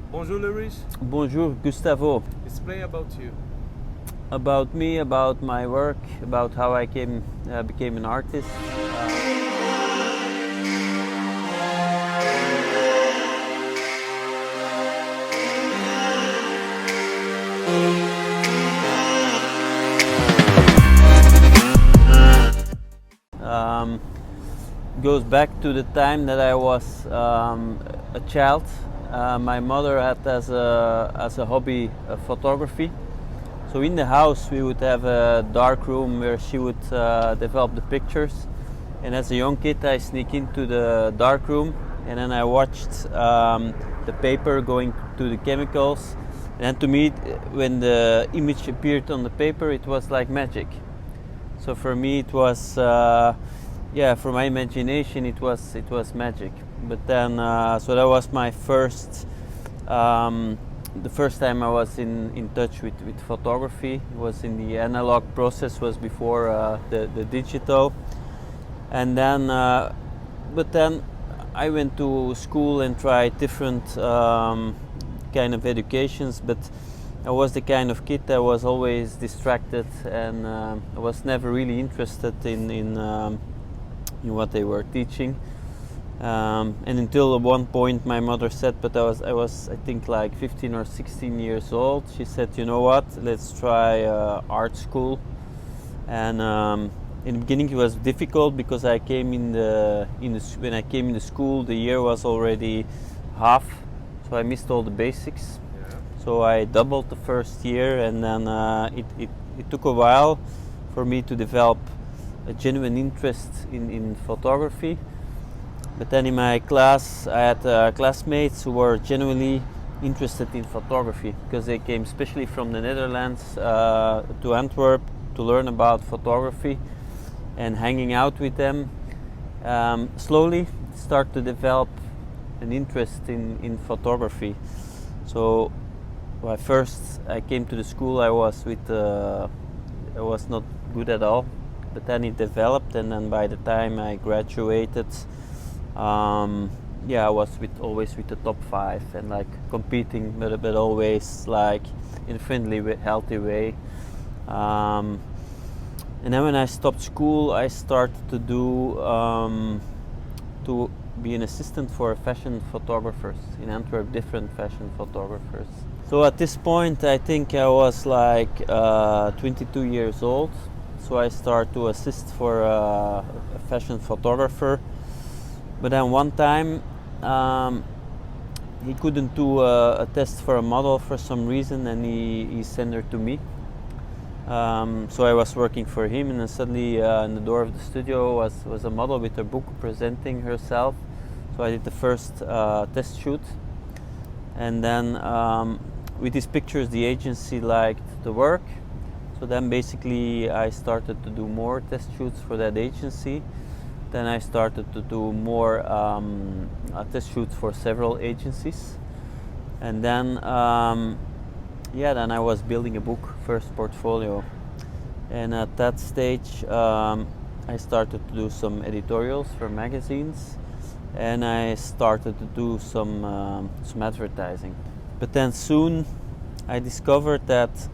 Bonjour Leriche, Bonjour, Gustavo. explain about you. About me, about my work, about how I became an artist. Um, Goes back to the time that I was a child. My mother had as a hobby photography. So in the house we would have a dark room where she would develop the pictures. And as a young kid I sneak into the dark room and then I watched the paper going to the chemicals. And then to me, when the image appeared on the paper, it was like magic. So for me it was, for my imagination it was magic. But then, so that was my first, the first time I was in touch with photography. It was in the analog process, was before the digital. And then, but then I went to school and tried different kind of educations, but I was the kind of kid that was always distracted and I was never really interested in what they were teaching. And until at one point my mother said, but I was I think like 15 or 16 years old. She said, you know what, let's try art school. And in the beginning it was difficult because I came when I came in the school the year was already half, so I missed all the basics. Yeah. So I doubled the first year, and then it took a while for me to develop a genuine interest in photography. But then in my class I had classmates who were genuinely interested in photography because they came especially from the Netherlands to Antwerp to learn about photography, and hanging out with them slowly start to develop an interest in photography. So when first I came to the school I was not good at all, but then it developed, and then by the time I graduated, I was always with the top 5 and like competing, but always like in a friendly, healthy way. And then when I stopped school, I started to be an assistant for fashion photographers in Antwerp, different fashion photographers. So at this point, I think I was like 22 years old. So I started to assist for a fashion photographer. But then one time, he couldn't do a test for a model for some reason, and he sent her to me. So I was working for him, and then suddenly in the door of the studio was a model with her book presenting herself. So I did the first test shoot, and then with these pictures the agency liked the work. So then basically I started to do more test shoots for that agency. Then I started to do more test shoots for several agencies, and then then I was building a book, first portfolio. And at that stage I started to do some editorials for magazines, and I started to do some advertising. But then soon I discovered that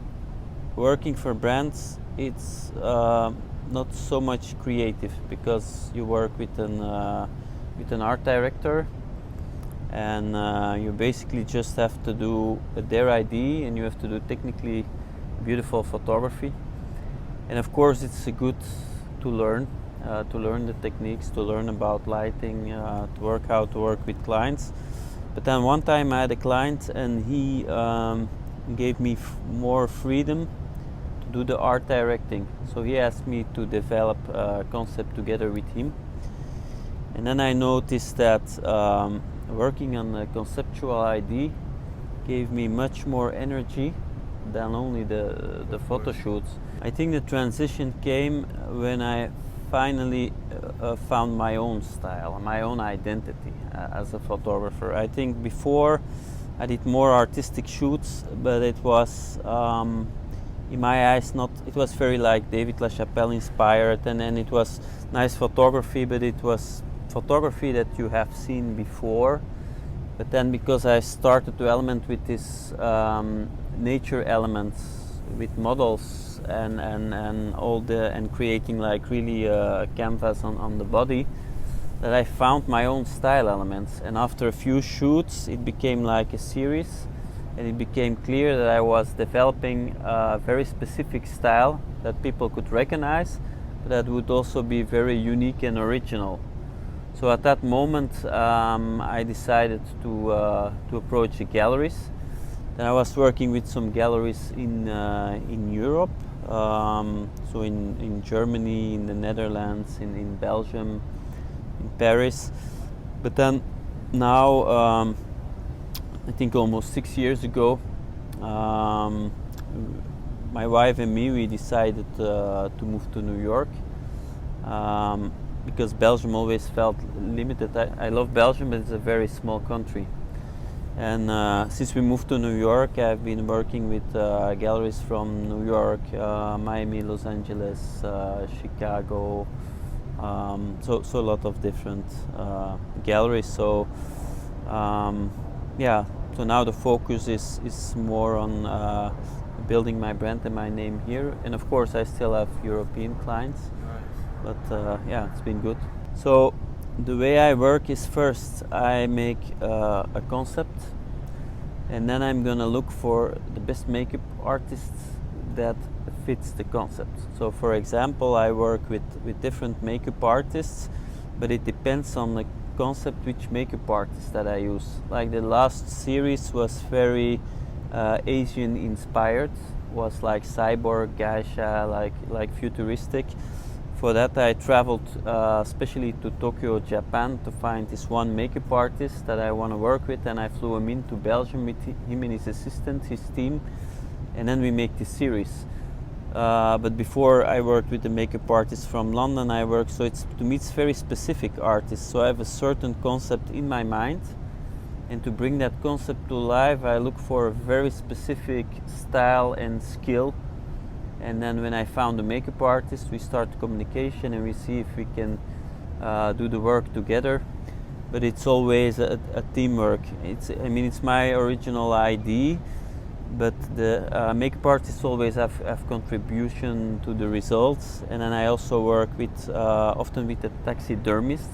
working for brands, it's not so much creative, because you work with an art director, and you basically just have to do their ID, and you have to do technically beautiful photography. And of course it's good to learn the techniques, to learn about lighting, to work how to work with clients. But then one time I had a client, and he gave me more freedom to do the art directing. So he asked me to develop a concept together with him. And then I noticed that working on a conceptual ID gave me much more energy than only the photo shoots. I think the transition came when I finally found my own style, my own identity as a photographer. I think before I did more artistic shoots, but it was in my eyes it was very like David LaChapelle inspired, and then it was nice photography, but it was photography that you have seen before, But then because I started to element with this nature elements, with models and all and creating like really a canvas on the body, that I found my own style elements. And after a few shoots, it became like a series, and it became clear that I was developing a very specific style that people could recognize, but that would also be very unique and original. So at that moment, I decided to approach the galleries. Then I was working with some galleries in Europe, so in Germany, in the Netherlands, in Belgium, in Paris. But then now, I think almost 6 years ago, my wife and me, we decided to move to New York. Because Belgium always felt limited. I love Belgium, but it's a very small country. And since we moved to New York, I've been working with galleries from New York, Miami, Los Angeles, Chicago, so a lot of different galleries. So yeah, so now the focus is more on building my brand and my name here. And of course, I still have European clients. But yeah, it's been good. So the way I work is, first I make a concept, and then I'm gonna look for the best makeup artists that fits the concept. So for example, I work with different makeup artists, but it depends on the concept which makeup artist that I use. Like the last series was very Asian inspired, was like cyborg, geisha, like futuristic. For that I traveled especially to Tokyo, Japan, to find this one makeup artist that I want to work with, and I flew him into Belgium with him and his assistant, his team, and then we make this series. But before I worked with the makeup artist from London, so to me it's very specific artists, so I have a certain concept in my mind, and to bring that concept to life I look for a very specific style and skill. And then when I found the makeup artist, we start communication and we see if we can do the work together. But it's always a teamwork. It's my original idea, but the makeup artists always have contribution to the results. And then I also work with often with a taxidermist.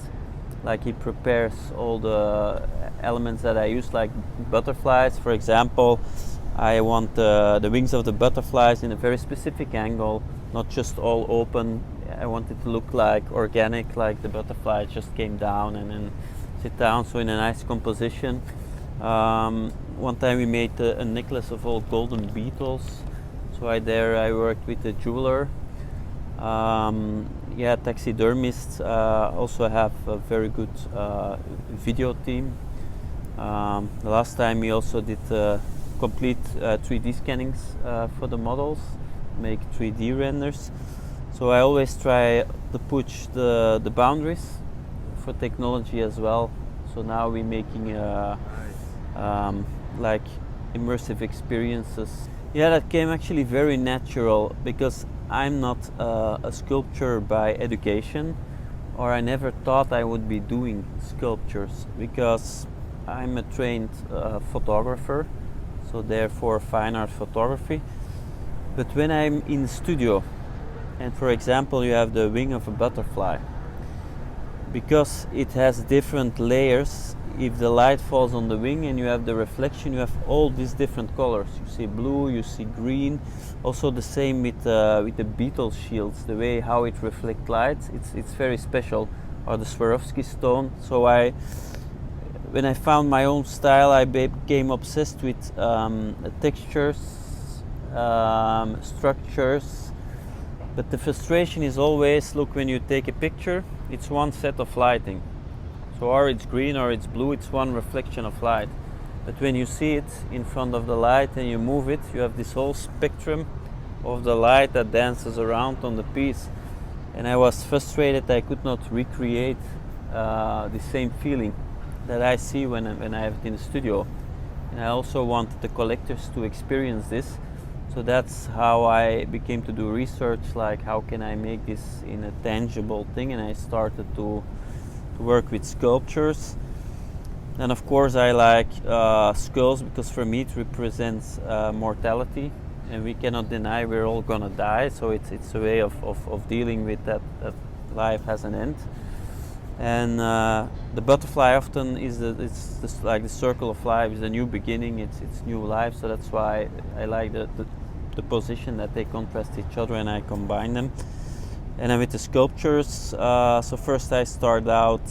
Like he prepares all the elements that I use, like butterflies, for example. I want the wings of the butterflies in a very specific angle, not just all open. I want it to look like organic, like the butterfly just came down and then sit down, so in a nice composition. One time we made a necklace of all golden beetles, so I worked with a jeweler. Yeah, taxidermists also have a very good video team. The last time we also did complete 3D scannings for the models, make 3D renders. So I always try to push the boundaries for technology as well. So now we're making like immersive experiences. Yeah, that came actually very natural, because I'm not a sculptor by education, or I never thought I would be doing sculptures, because I'm a trained photographer, so therefore fine art photography. But when I'm in the studio, and for example you have the wing of a butterfly, because it has different layers, if the light falls on the wing and you have the reflection, you have all these different colors. You see blue, you see green. Also the same with the beetle shields, the way how it reflects light, it's very special. Or the Swarovski stone. So when I found my own style, I became obsessed with textures, structures. But the frustration is always, look, when you take a picture, it's one set of lighting. So or it's green or it's blue, it's one reflection of light. But when you see it in front of the light and you move it, you have this whole spectrum of the light that dances around on the piece. And I was frustrated I could not recreate the same feeling that I see when I have it in the studio. And I also wanted the collectors to experience this. So that's how I became to do research, like how can I make this in a tangible thing, and I started to work with sculptures. And of course I like skulls, because for me it represents mortality, and we cannot deny we're all gonna die, so it's a way of dealing with that life has an end. And the butterfly often is it's just like the circle of life, is a new beginning, it's new life, so that's why I like the position that they contrast each other and I combine them. And then with the sculptures, so first I started out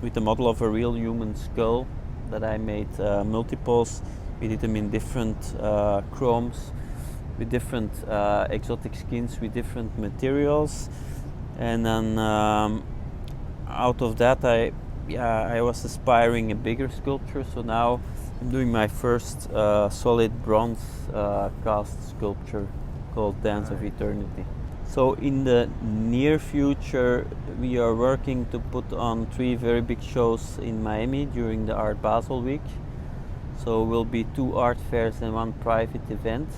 with the model of a real human skull that I made multiples. We did them in different chromes, with different exotic skins, with different materials. And then out of that I was aspiring a bigger sculpture, so now I'm doing my first solid bronze cast sculpture called Dance of Eternity. So in the near future we are working to put on 3 very big shows in Miami during the Art Basel week. So will be 2 art fairs and 1 private event.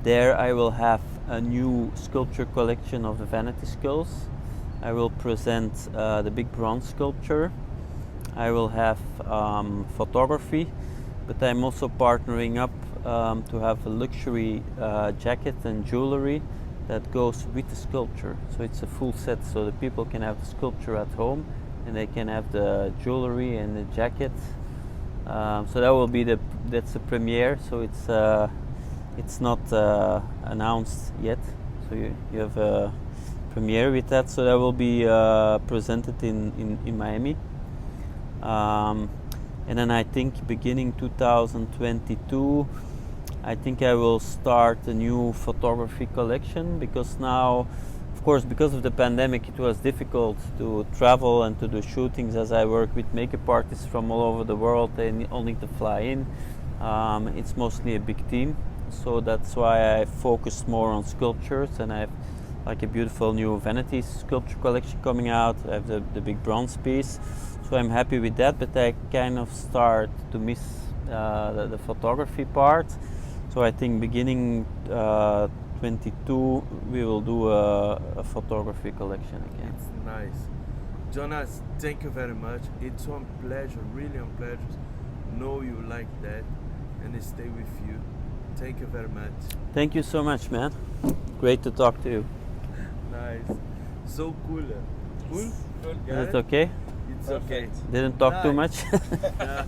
There I will have a new sculpture collection of the vanity skulls. I will present the big bronze sculpture. I will have photography, but I'm also partnering up to have a luxury jacket and jewelry that goes with the sculpture. So it's a full set, so the people can have the sculpture at home and they can have the jewelry and the jacket. So that will be that's the premiere. So it's not announced yet. So you have a premiere with that. So that will be presented in Miami. And then I think beginning 2022, I think I will start a new photography collection, because now, of course, because of the pandemic, it was difficult to travel and to do shootings, as I work with makeup artists from all over the world. They all need to fly in. It's mostly a big team, so that's why I focus more on sculptures, and I have like a beautiful new vanity sculpture collection coming out. I have the big bronze piece, so I'm happy with that, but I kind of start to miss the photography part. So I think beginning 22 we will do a photography collection again. It's nice. Jonas, thank you very much. It's a pleasure, really a pleasure. Know you like that and stay with you. Thank you very much. Thank you so much, man. Great to talk to you. Nice. So cool. Cool? Is it okay? It's okay. Didn't talk too much? Yeah.